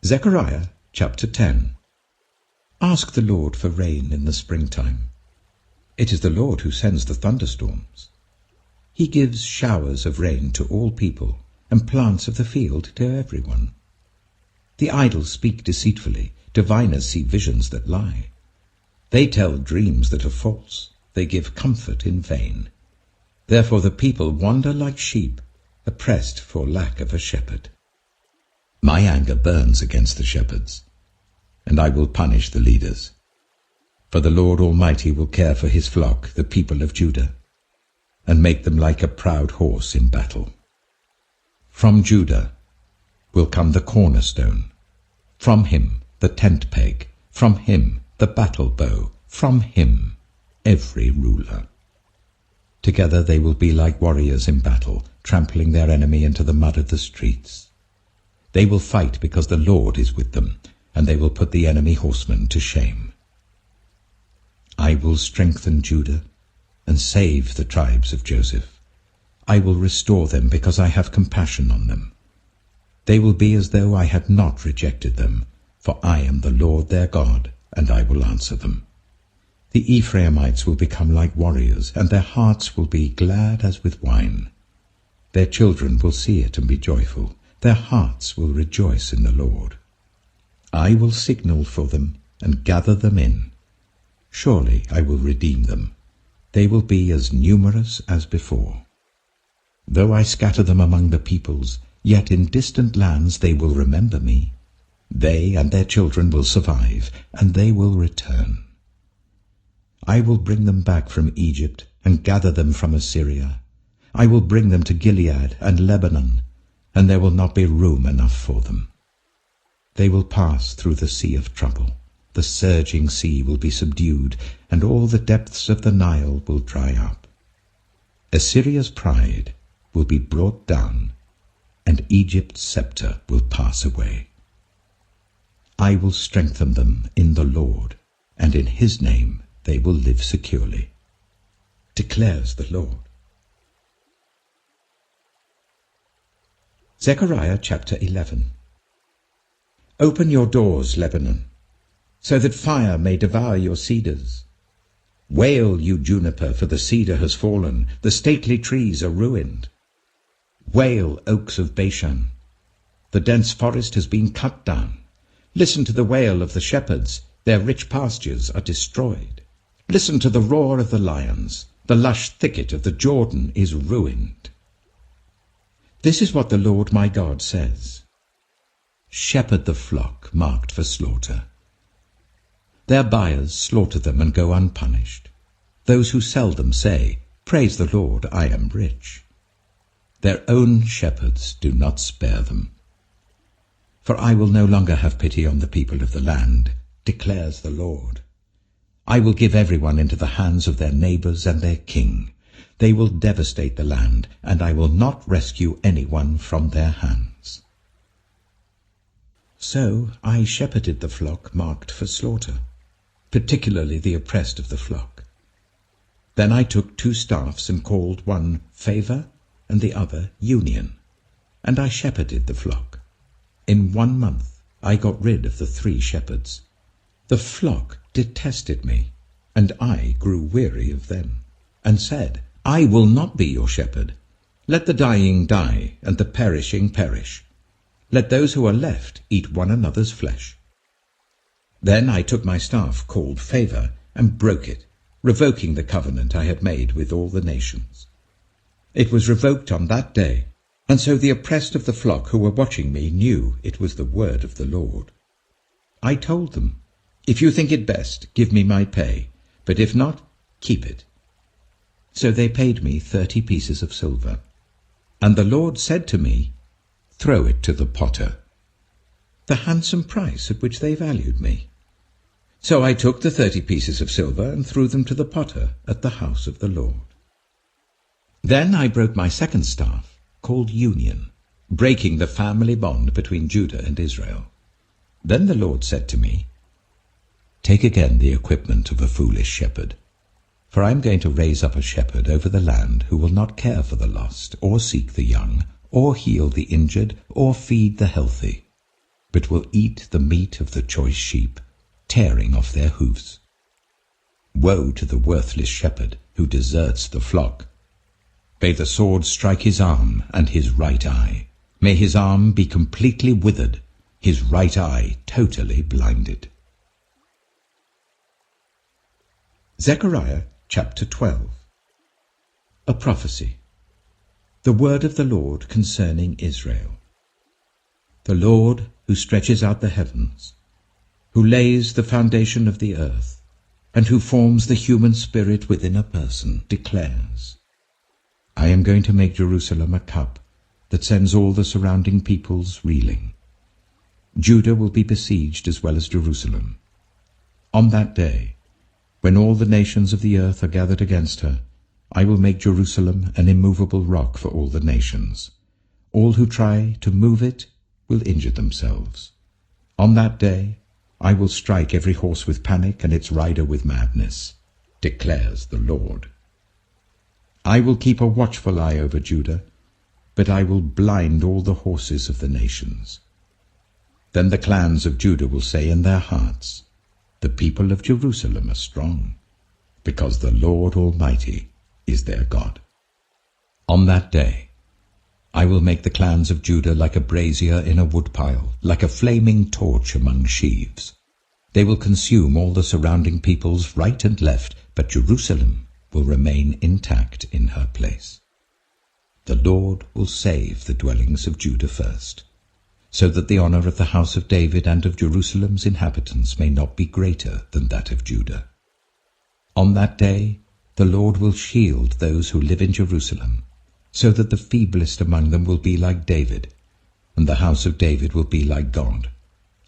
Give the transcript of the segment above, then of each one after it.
Zechariah chapter 10. Ask the Lord for rain in the springtime. It is the Lord who sends the thunderstorms. He gives showers of rain to all people, and plants of the field to everyone. The idle speak deceitfully, diviners see visions that lie. They tell dreams that are false, they give comfort in vain. Therefore the people wander like sheep, oppressed for lack of a shepherd. My anger burns against the shepherds, and I will punish the leaders. For the Lord Almighty will care for his flock, the people of Judah, and make them like a proud horse in battle. From Judah will come the cornerstone, from him the tent peg, from him the battle bow, from him every ruler. Together they will be like warriors in battle, trampling their enemy into the mud of the streets. They will fight because the Lord is with them, and they will put the enemy horsemen to shame. I will strengthen Judah and save the tribes of Joseph. I will restore them because I have compassion on them. They will be as though I had not rejected them, for I am the Lord their God, and I will answer them. The Ephraimites will become like warriors, and their hearts will be glad as with wine. Their children will see it and be joyful. Their hearts will rejoice in the Lord. I will signal for them and gather them in. Surely I will redeem them. They will be as numerous as before. Though I scatter them among the peoples, yet in distant lands they will remember me. They and their children will survive, and they will return. I will bring them back from Egypt and gather them from Assyria. I will bring them to Gilead and Lebanon, and there will not be room enough for them. They will pass through the sea of trouble. The surging sea will be subdued, and all the depths of the Nile will dry up. Assyria's pride will be brought down, and Egypt's scepter will pass away. I will strengthen them in the Lord, and in his name they will live securely, declares the Lord. Zechariah chapter 11. Open your doors, Lebanon, so that fire may devour your cedars. Wail, you juniper, for the cedar has fallen, the stately trees are ruined. Wail, oaks of Bashan, the dense forest has been cut down. Listen to the wail of the shepherds, their rich pastures are destroyed. Listen to the roar of the lions, the lush thicket of the Jordan is ruined. This is what the Lord my God says. Shepherd the flock marked for slaughter. Their buyers slaughter them and go unpunished. Those who sell them say, Praise the Lord, I am rich. Their own shepherds do not spare them. For I will no longer have pity on the people of the land, declares the Lord. I will give everyone into the hands of their neighbors and their king. They will devastate the land, and I will not rescue anyone from their hands. So I shepherded the flock marked for slaughter, particularly the oppressed of the flock. Then I took 2 staffs and called one Favor and the other Union, and I shepherded the flock. In 1 month I got rid of the 3 shepherds. The flock detested me, and I grew weary of them, and said, I will not be your shepherd. Let the dying die, and the perishing perish. Let those who are left eat one another's flesh. Then I took my staff, called Favor, and broke it, revoking the covenant I had made with all the nations. It was revoked on that day, and so the oppressed of the flock who were watching me knew it was the word of the Lord. I told them, If you think it best, give me my pay, but if not, keep it. So they paid me 30 pieces of silver. And the Lord said to me, Throw it to the potter, the handsome price at which they valued me. So I took the 30 pieces of silver and threw them to the potter at the house of the Lord. Then I broke my second staff, called Union, breaking the family bond between Judah and Israel. Then the Lord said to me, Take again the equipment of a foolish shepherd, for I am going to raise up a shepherd over the land who will not care for the lost, or seek the young, or heal the injured, or feed the healthy. but will eat the meat of the choice sheep, tearing off their hoofs. Woe to the worthless shepherd who deserts the flock. May the sword strike his arm and his right eye. May his arm be completely withered, his right eye totally blinded. Zechariah chapter 12. A prophecy. The word of the Lord concerning Israel. The Lord, who stretches out the heavens, who lays the foundation of the earth, and who forms the human spirit within a person, declares, I am going to make Jerusalem a cup that sends all the surrounding peoples reeling. Judah will be besieged as well as Jerusalem. On that day, when all the nations of the earth are gathered against her, I will make Jerusalem an immovable rock for all the nations. All who try to move it will injure themselves. On that day, I will strike every horse with panic and its rider with madness, declares the Lord. I will keep a watchful eye over Judah, but I will blind all the horses of the nations. Then the clans of Judah will say in their hearts, the people of Jerusalem are strong, because the Lord Almighty is their God. On that day, I will make the clans of Judah like a brazier in a woodpile, like a flaming torch among sheaves. They will consume all the surrounding peoples right and left, but Jerusalem will remain intact in her place. The Lord will save the dwellings of Judah first, so that the honor of the house of David and of Jerusalem's inhabitants may not be greater than that of Judah. On that day, the Lord will shield those who live in Jerusalem, so that the feeblest among them will be like David, and the house of David will be like God,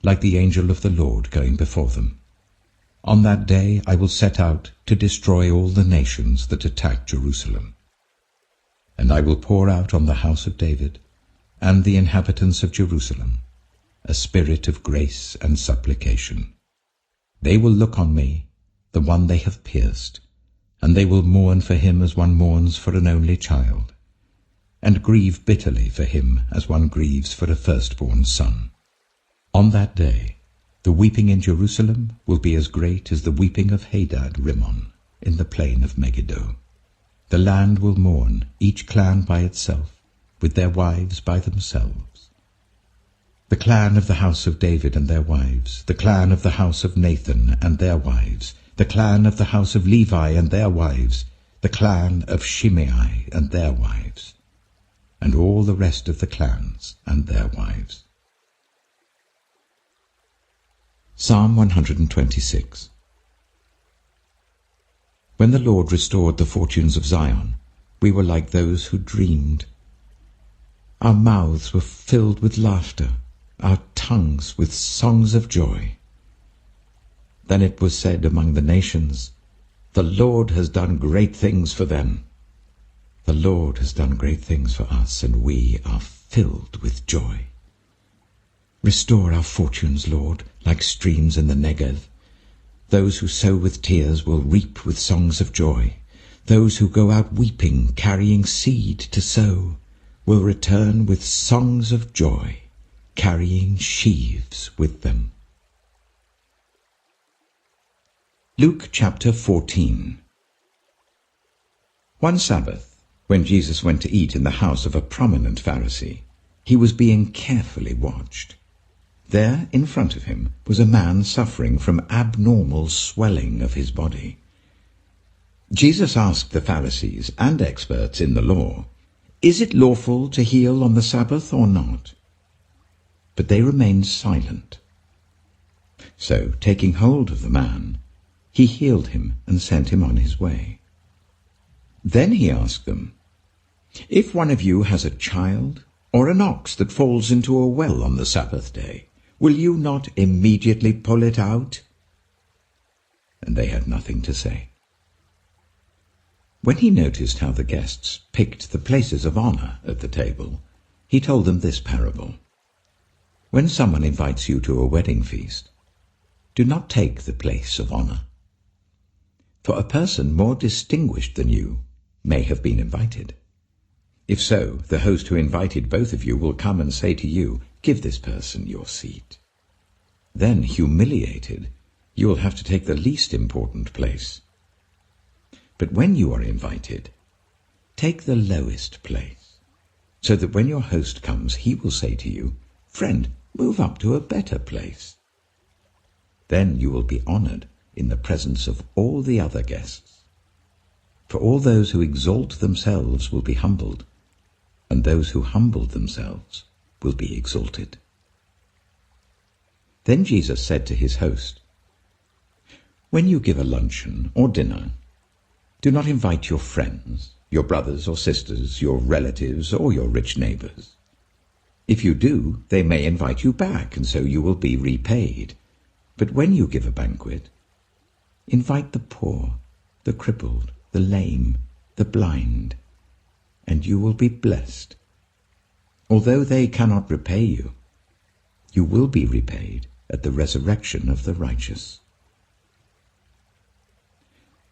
like the angel of the Lord going before them. On that day I will set out to destroy all the nations that attack Jerusalem. And I will pour out on the house of David and the inhabitants of Jerusalem a spirit of grace and supplication. They will look on me, the one they have pierced, and they will mourn for him as one mourns for an only child, and grieve bitterly for him as one grieves for a firstborn son. On that day, the weeping in Jerusalem will be as great as the weeping of Hadad Rimmon in the plain of Megiddo. The land will mourn, each clan by itself, with their wives by themselves. The clan of the house of David and their wives, the clan of the house of Nathan and their wives, the clan of the house of Levi and their wives, the clan of Shimei and their wives, and all the rest of the clans and their wives. Psalm 126. When the Lord restored the fortunes of Zion, we were like those who dreamed. Our mouths were filled with laughter, our tongues with songs of joy. Then it was said among the nations, the Lord has done great things for them. The Lord has done great things for us, and we are filled with joy. Restore our fortunes, Lord, like streams in the Negev. Those who sow with tears will reap with songs of joy. Those who go out weeping, carrying seed to sow, will return with songs of joy, carrying sheaves with them. Luke chapter 14. One Sabbath, when Jesus went to eat in the house of a prominent Pharisee, he was being carefully watched. There, in front of him, was a man suffering from abnormal swelling of his body. Jesus asked the Pharisees and experts in the law, "Is it lawful to heal on the Sabbath or not?" But they remained silent. So, taking hold of the man, he healed him and sent him on his way. Then he asked them, "If one of you has a child or an ox that falls into a well on the Sabbath day, will you not immediately pull it out?" And they had nothing to say. When he noticed how the guests picked the places of honor at the table, he told them this parable. When someone invites you to a wedding feast, do not take the place of honor. For a person more distinguished than you may have been invited. If so, the host who invited both of you will come and say to you, "Give this person your seat." Then, humiliated, you will have to take the least important place. But when you are invited, take the lowest place, so that when your host comes, he will say to you, "Friend, move up to a better place." Then you will be honored in the presence of all the other guests. For all those who exalt themselves will be humbled, and those who humble themselves will be exalted. Then Jesus said to his host, "When you give a luncheon or dinner, do not invite your friends, your brothers or sisters, your relatives, or your rich neighbors. If you do, they may invite you back, and so you will be repaid. But when you give a banquet, invite the poor, the crippled, the lame, the blind, and you will be blessed. Although they cannot repay you, you will be repaid at the resurrection of the righteous."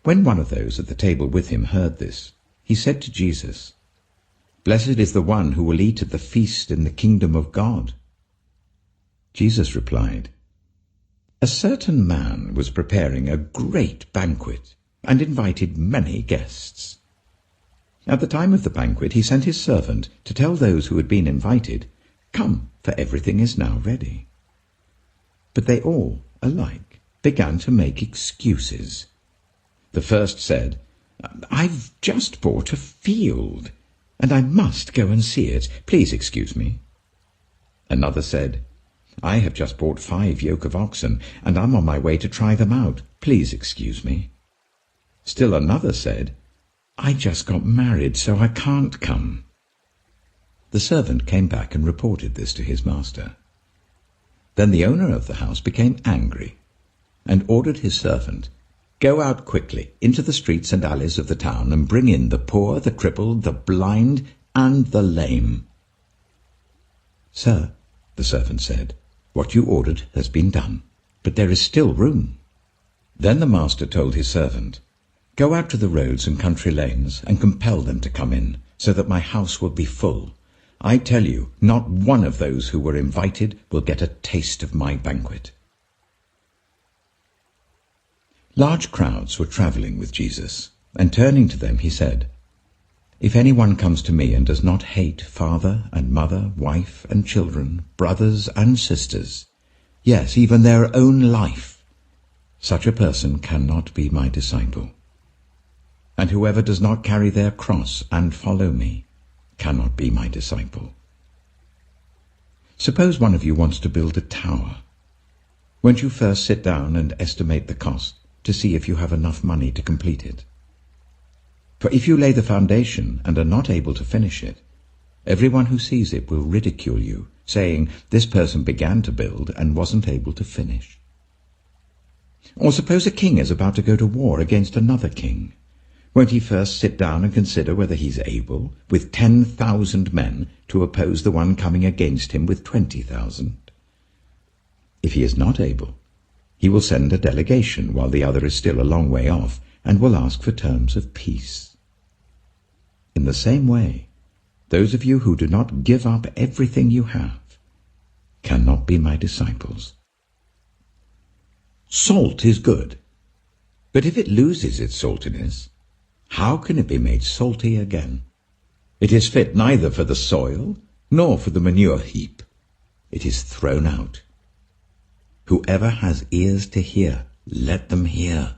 When one of those at the table with him heard this, he said to Jesus, "Blessed is the one who will eat at the feast in the kingdom of God." Jesus replied, "A certain man was preparing a great banquet and invited many guests. At the time of the banquet he sent his servant to tell those who had been invited, 'Come, for everything is now ready.' But they all, alike, began to make excuses. The first said, 'I've just bought a field, and I must go and see it. Please excuse me.' Another said, 'I have just bought 5 yoke of oxen, and I'm on my way to try them out. Please excuse me.' Still another said, 'I just got married, so I can't come.' The servant came back and reported this to his master. Then the owner of the house became angry and ordered his servant, 'Go out quickly into the streets and alleys of the town and bring in the poor, the crippled, the blind, and the lame.' 'Sir,' the servant said, 'what you ordered has been done, but there is still room.' Then the master told his servant, 'Go out to the roads and country lanes and compel them to come in, so that my house will be full. I tell you, not one of those who were invited will get a taste of my banquet.'" Large crowds were traveling with Jesus, and turning to them he said, "If anyone comes to me and does not hate father and mother, wife and children, brothers and sisters, yes, even their own life, such a person cannot be my disciple. And whoever does not carry their cross and follow me cannot be my disciple. Suppose one of you wants to build a tower. Won't you first sit down and estimate the cost to see if you have enough money to complete it? For if you lay the foundation and are not able to finish it, everyone who sees it will ridicule you, saying, 'This person began to build and wasn't able to finish.' Or suppose a king is about to go to war against another king. Won't he first sit down and consider whether he's able, with 10,000 men, to oppose the one coming against him with 20,000? If he is not able, he will send a delegation while the other is still a long way off, and will ask for terms of peace. In the same way, those of you who do not give up everything you have cannot be my disciples. Salt is good, but if it loses its saltiness, how can it be made salty again? It is fit neither for the soil nor for the manure heap. It is thrown out. Whoever has ears to hear, let them hear.